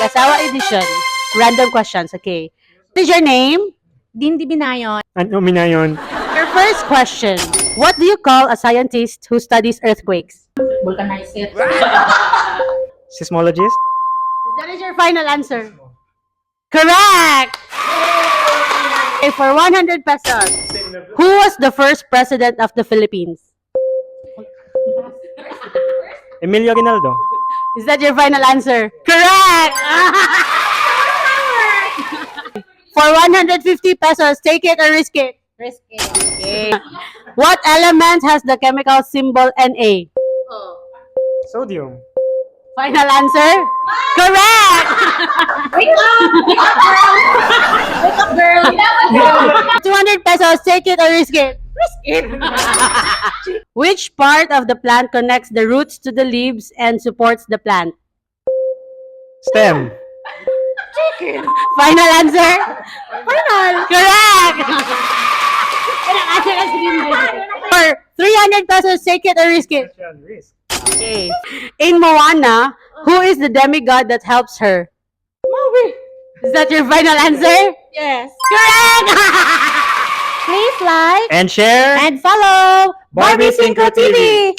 Asawa edition. Random questions, okay. What is your name? Dindi Binayon. Ano minayon? Your first question. What do you call a scientist who studies earthquakes? Vulcanizer. Seismologist? That is your final answer. Correct! Okay, for 100 pesos. Who was the first president of the Philippines? Emilio Aguinaldo? Is that your final answer? Correct! For 150 pesos, take it or risk it. Risk it. Okay. What element has the chemical symbol Na? Sodium? Final answer? Correct! Wake up! Wake up, girl! Wake up, girl! 200 pesos, take it or risk it. Risk it. Which part of the plant connects the roots to the leaves and supports the plant? STEM? Final answer? Final! Correct! For 300 pesos, take it or risk it. Risk. Okay. In Moana, who is the demigod that helps her? Maui. Is that your final answer? Yes. Correct! Please like And share? and follow Barbie Cinco TV.